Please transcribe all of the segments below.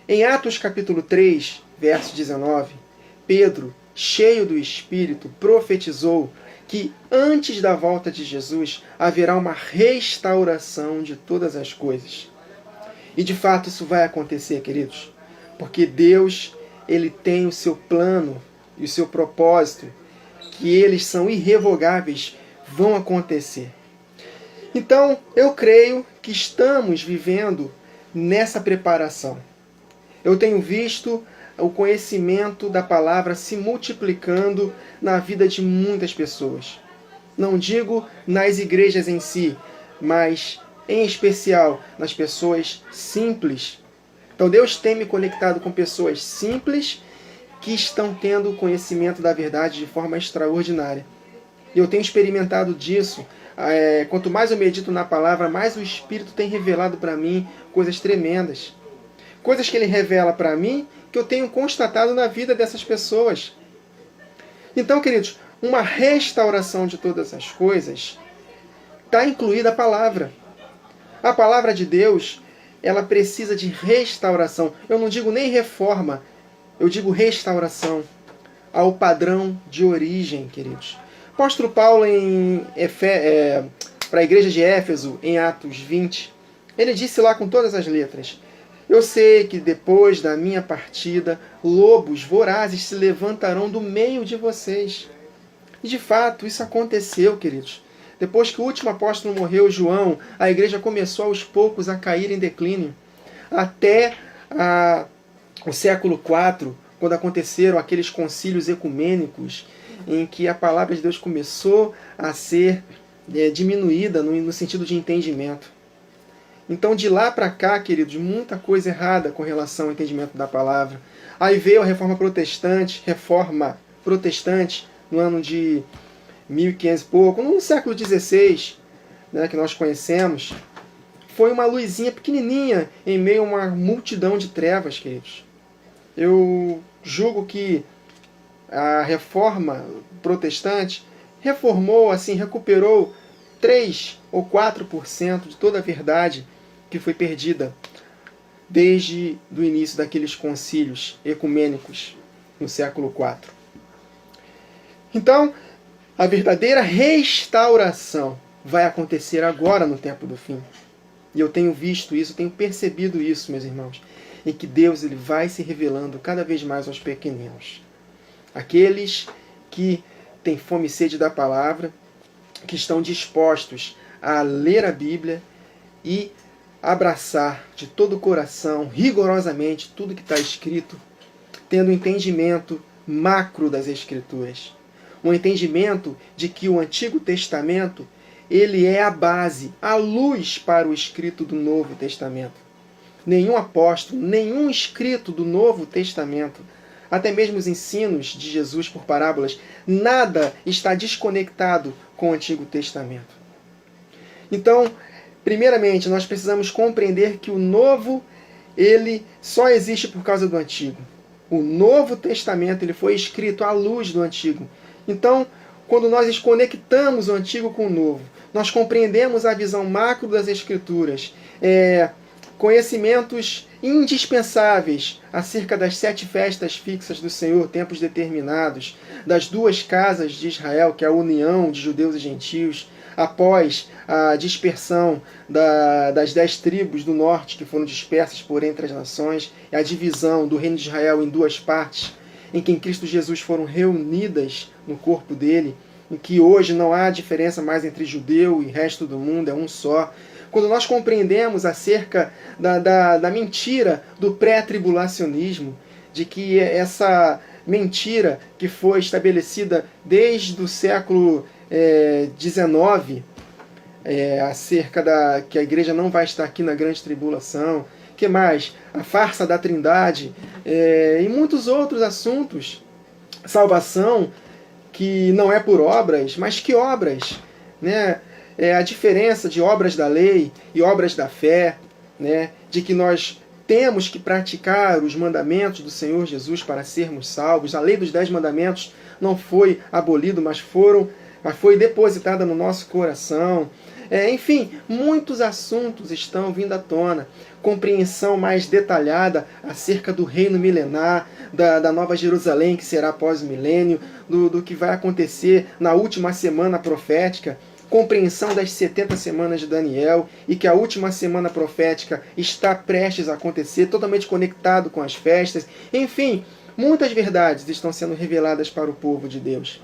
Em Atos capítulo 3, verso 19, Pedro, cheio do Espírito, profetizou que antes da volta de Jesus haverá uma restauração de todas as coisas. E de fato isso vai acontecer, queridos, porque Deus, ele tem o seu plano e o seu propósito, que eles são irrevogáveis, vão acontecer. Então, eu creio que estamos vivendo nessa preparação. Eu tenho visto o conhecimento da palavra se multiplicando na vida de muitas pessoas. Não digo nas igrejas em si, mas em especial nas pessoas simples. Então Deus tem me conectado com pessoas simples que estão tendo o conhecimento da verdade de forma extraordinária. E eu tenho experimentado disso. Quanto mais eu medito na palavra, mais o Espírito tem revelado para mim coisas tremendas. Coisas que Ele revela para mim que eu tenho constatado na vida dessas pessoas. Então, queridos, uma restauração de todas as coisas está incluída a palavra. A palavra de Deus, ela precisa de restauração. Eu não digo nem reforma, eu digo restauração ao padrão de origem, queridos. O apóstolo Paulo, para a igreja de Éfeso, em Atos 20, ele disse lá com todas as letras: eu sei que depois da minha partida, lobos vorazes se levantarão do meio de vocês. E de fato, isso aconteceu, queridos. Depois que o último apóstolo morreu, João, a igreja começou aos poucos a cair em declínio. Até o século IV, quando aconteceram aqueles concílios ecumênicos, em que a palavra de Deus começou a ser diminuída no sentido de entendimento. Então, de lá para cá, queridos, muita coisa errada com relação ao entendimento da palavra. Aí veio a reforma protestante, no ano de 1500 e pouco, no século XVI, né, que nós conhecemos. Foi uma luzinha pequenininha em meio a uma multidão de trevas, queridos. Eu julgo que a reforma protestante reformou, assim, recuperou 3 ou 4% de toda a verdade que foi perdida desde o início daqueles concílios ecumênicos no século IV. Então, a verdadeira restauração vai acontecer agora no tempo do fim. E eu tenho visto isso, tenho percebido isso, meus irmãos, em que Deus ele vai se revelando cada vez mais aos pequeninos. Aqueles que têm fome e sede da palavra, que estão dispostos a ler a Bíblia e abraçar de todo o coração, rigorosamente, tudo que está escrito, tendo entendimento macro das Escrituras. Um entendimento de que o Antigo Testamento ele é a base, a luz para o escrito do Novo Testamento. Nenhum apóstolo, nenhum escrito do Novo Testamento, até mesmo os ensinos de Jesus por parábolas, nada está desconectado com o Antigo Testamento. Então, primeiramente, nós precisamos compreender que o Novo, ele só existe por causa do Antigo. O Novo Testamento ele foi escrito à luz do Antigo. Então, quando nós desconectamos o Antigo com o Novo, nós compreendemos a visão macro das Escrituras, conhecimentos indispensáveis acerca das 7 festas fixas do Senhor, tempos determinados, das 2 casas de Israel, que é a união de judeus e gentios, após a dispersão das 10 tribos do norte que foram dispersas por entre as nações, a divisão do reino de Israel em 2 partes, em que em Cristo Jesus foram reunidas no corpo dele, em que hoje não há diferença mais entre judeu e resto do mundo, é um só. Quando nós compreendemos acerca da mentira do pré-tribulacionismo, de que essa mentira que foi estabelecida desde o século XIX, acerca que a igreja não vai estar aqui na grande tribulação, que mais? A farsa da Trindade, e muitos outros assuntos. Salvação que não é por obras, mas que obras, né? A diferença de obras da lei e obras da fé, né? De que nós temos que praticar os mandamentos do Senhor Jesus para sermos salvos. A lei dos 10 mandamentos não foi abolida, mas foi depositada no nosso coração. Enfim, muitos assuntos estão vindo à tona. Compreensão mais detalhada acerca do reino milenar, da Nova Jerusalém, que será após o milênio, do que vai acontecer na última semana profética, compreensão das 70 semanas de Daniel, e que a última semana profética está prestes a acontecer, totalmente conectado com as festas. Enfim, muitas verdades estão sendo reveladas para o povo de Deus.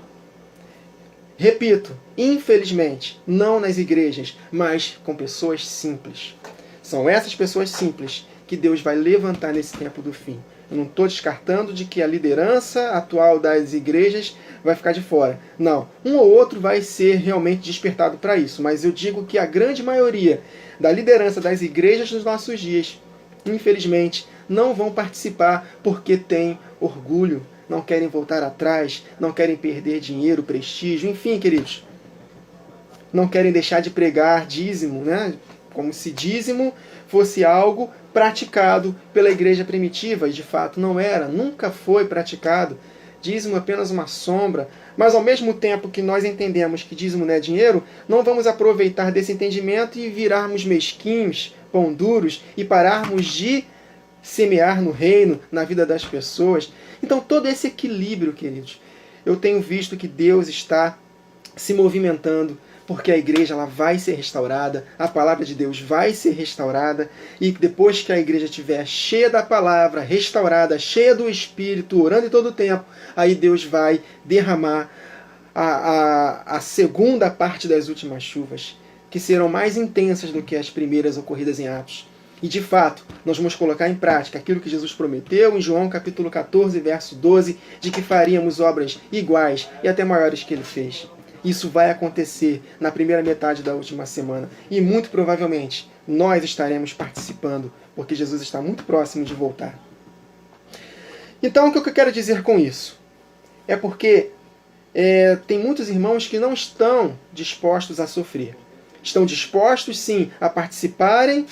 Repito, infelizmente, não nas igrejas, mas com pessoas simples. São essas pessoas simples que Deus vai levantar nesse tempo do fim. Eu não estou descartando de que a liderança atual das igrejas vai ficar de fora. Não, um ou outro vai ser realmente despertado para isso, mas eu digo que a grande maioria da liderança das igrejas nos nossos dias, infelizmente, não vão participar porque tem orgulho, não querem voltar atrás, não querem perder dinheiro, prestígio, enfim, queridos. Não querem deixar de pregar dízimo, né? Como se dízimo fosse algo praticado pela igreja primitiva, e de fato não era, nunca foi praticado. Dízimo é apenas uma sombra, mas ao mesmo tempo que nós entendemos que dízimo não é dinheiro, não vamos aproveitar desse entendimento e virarmos mesquinhos, pão duros, e pararmos de semear no reino, na vida das pessoas. Então todo esse equilíbrio, queridos, eu tenho visto que Deus está se movimentando, porque a igreja ela vai ser restaurada, a palavra de Deus vai ser restaurada, e depois que a igreja estiver cheia da palavra, restaurada, cheia do Espírito, orando em todo o tempo, aí Deus vai derramar a segunda parte das últimas chuvas, que serão mais intensas do que as primeiras ocorridas em Atos. E de fato, nós vamos colocar em prática aquilo que Jesus prometeu em João capítulo 14, verso 12, de que faríamos obras iguais e até maiores que ele fez. Isso vai acontecer na primeira metade da última semana. E muito provavelmente nós estaremos participando, porque Jesus está muito próximo de voltar. Então, o que eu quero dizer com isso? É porque tem muitos irmãos que não estão dispostos a sofrer. Estão dispostos, sim, a participarem,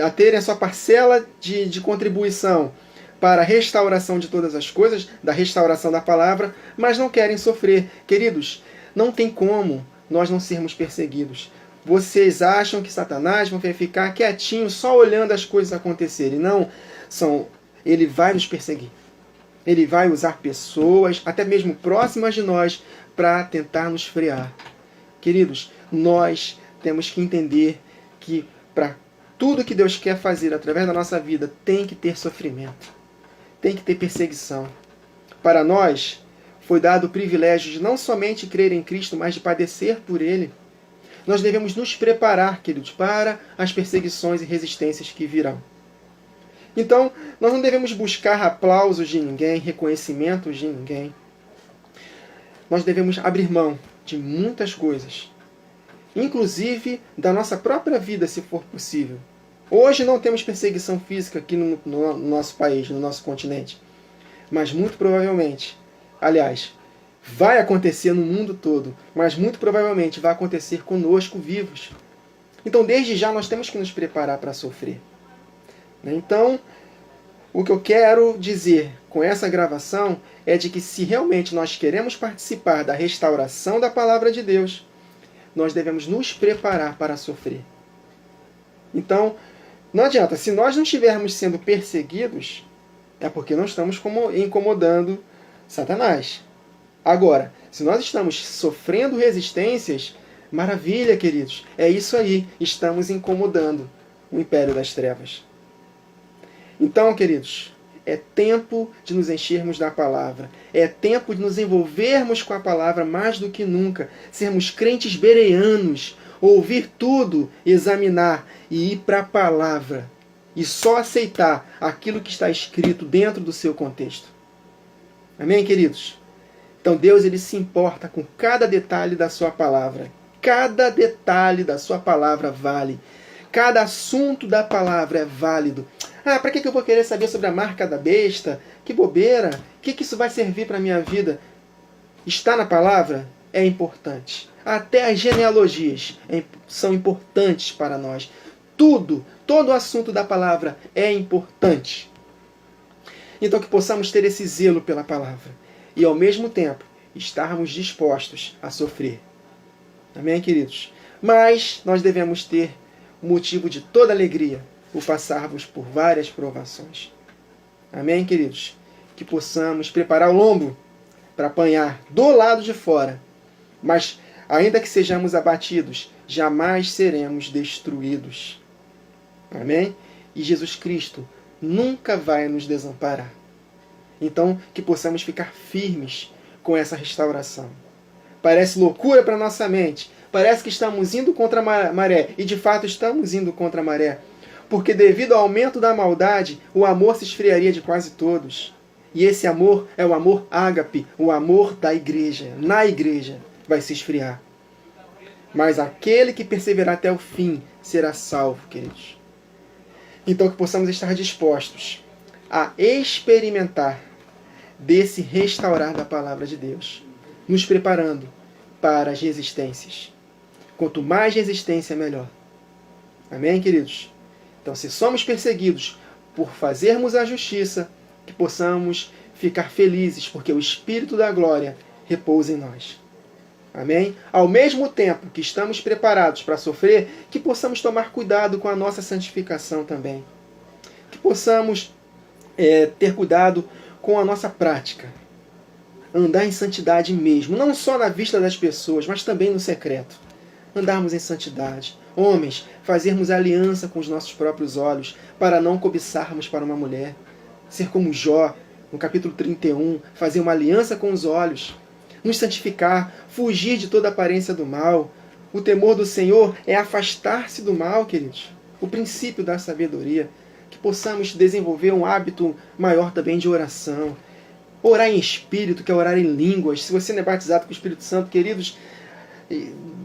a terem a sua parcela de contribuição para a restauração de todas as coisas, da restauração da palavra, mas não querem sofrer. Queridos, não tem como nós não sermos perseguidos. Vocês acham que Satanás vai ficar quietinho só olhando as coisas acontecerem? Não, ele vai nos perseguir. Ele vai usar pessoas, até mesmo próximas de nós, para tentar nos frear. Queridos, nós temos que entender que para tudo que Deus quer fazer através da nossa vida, tem que ter sofrimento. Tem que ter perseguição. Para nós, foi dado o privilégio de não somente crer em Cristo, mas de padecer por Ele. Nós devemos nos preparar, queridos, para as perseguições e resistências que virão. Então, nós não devemos buscar aplausos de ninguém, reconhecimentos de ninguém. Nós devemos abrir mão de muitas coisas, inclusive da nossa própria vida, se for possível. Hoje não temos perseguição física aqui no nosso país, no nosso continente. Mas muito provavelmente, aliás, vai acontecer no mundo todo, mas muito provavelmente vai acontecer conosco vivos. Então, desde já, nós temos que nos preparar para sofrer. Então, o que eu quero dizer com essa gravação é de que se realmente nós queremos participar da restauração da palavra de Deus, nós devemos nos preparar para sofrer. Então, não adianta, se nós não estivermos sendo perseguidos, é porque não estamos incomodando Satanás. Agora, se nós estamos sofrendo resistências, maravilha, queridos, é isso aí, estamos incomodando o império das trevas. Então, queridos, é tempo de nos enchermos da palavra, é tempo de nos envolvermos com a palavra mais do que nunca, sermos crentes bereanos, ouvir tudo, examinar e ir para a palavra. E só aceitar aquilo que está escrito dentro do seu contexto. Amém, queridos? Então Deus ele se importa com cada detalhe da sua palavra. Cada detalhe da sua palavra vale. Cada assunto da palavra é válido. Para que eu vou querer saber sobre a marca da besta? Que bobeira! O que isso vai servir para a minha vida? Está na palavra? É importante. Até as genealogias são importantes para nós. Todo o assunto da palavra é importante. Então que possamos ter esse zelo pela palavra. E ao mesmo tempo, estarmos dispostos a sofrer. Amém, queridos? Mas nós devemos ter motivo de toda alegria o passarmos por várias provações. Amém, queridos? Que possamos preparar o lombo para apanhar do lado de fora. Mas, ainda que sejamos abatidos, jamais seremos destruídos. Amém? E Jesus Cristo nunca vai nos desamparar. Então, que possamos ficar firmes com essa restauração. Parece loucura para nossa mente. Parece que estamos indo contra a maré. E de fato estamos indo contra a maré. Porque devido ao aumento da maldade, o amor se esfriaria de quase todos. E esse amor é o amor ágape, o amor da igreja. Na igreja vai se esfriar. Mas aquele que perseverar até o fim será salvo, queridos. Então que possamos estar dispostos a experimentar desse restaurar da palavra de Deus, nos preparando para as resistências. Quanto mais resistência, melhor. Amém, queridos? Então, se somos perseguidos por fazermos a justiça, que possamos ficar felizes, porque o Espírito da glória repousa em nós. Amém? Ao mesmo tempo que estamos preparados para sofrer, que possamos tomar cuidado com a nossa santificação também. Que possamos ter cuidado com a nossa prática. Andar em santidade mesmo, não só na vista das pessoas, mas também no secreto. Andarmos em santidade. Homens, fazermos aliança com os nossos próprios olhos, para não cobiçarmos para uma mulher. Ser como Jó, no capítulo 31, fazer uma aliança com os olhos. Nos santificar, fugir de toda aparência do mal. O temor do Senhor é afastar-se do mal, queridos. O princípio da sabedoria. Que possamos desenvolver um hábito maior também de oração. Orar em espírito, que é orar em línguas. Se você não é batizado com o Espírito Santo, queridos,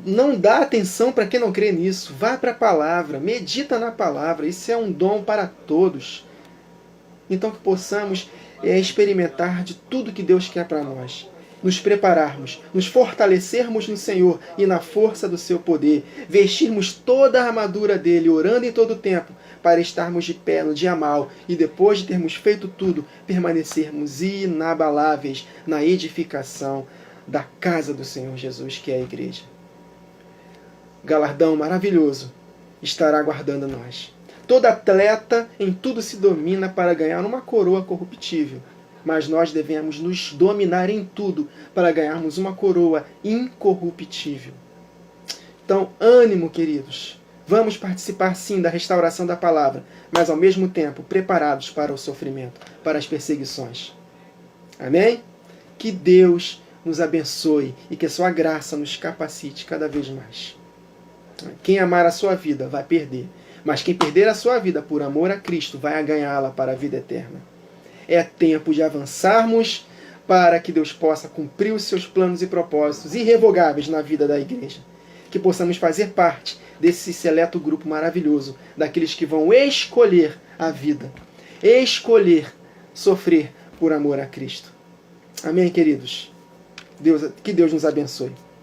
não dá atenção para quem não crê nisso. Vá para a palavra, medita na palavra. Isso é um dom para todos. Então que possamos experimentar de tudo que Deus quer para nós. Nos prepararmos, nos fortalecermos no Senhor e na força do seu poder. Vestirmos toda a armadura dele, orando em todo o tempo, para estarmos de pé no dia mau e depois de termos feito tudo, permanecermos inabaláveis na edificação da casa do Senhor Jesus, que é a igreja. Galardão maravilhoso estará aguardando nós. Todo atleta em tudo se domina para ganhar uma coroa corruptível, mas nós devemos nos dominar em tudo para ganharmos uma coroa incorruptível. Então, ânimo, queridos. Vamos participar sim da restauração da palavra, mas ao mesmo tempo preparados para o sofrimento, para as perseguições. Amém? Que Deus nos abençoe e que a sua graça nos capacite cada vez mais. Quem amar a sua vida vai perder, mas quem perder a sua vida por amor a Cristo vai ganhá-la para a vida eterna. É tempo de avançarmos para que Deus possa cumprir os seus planos e propósitos irrevogáveis na vida da igreja. Que possamos fazer parte desse seleto grupo maravilhoso, daqueles que vão escolher a vida, escolher sofrer por amor a Cristo. Amém, queridos? Que Deus nos abençoe.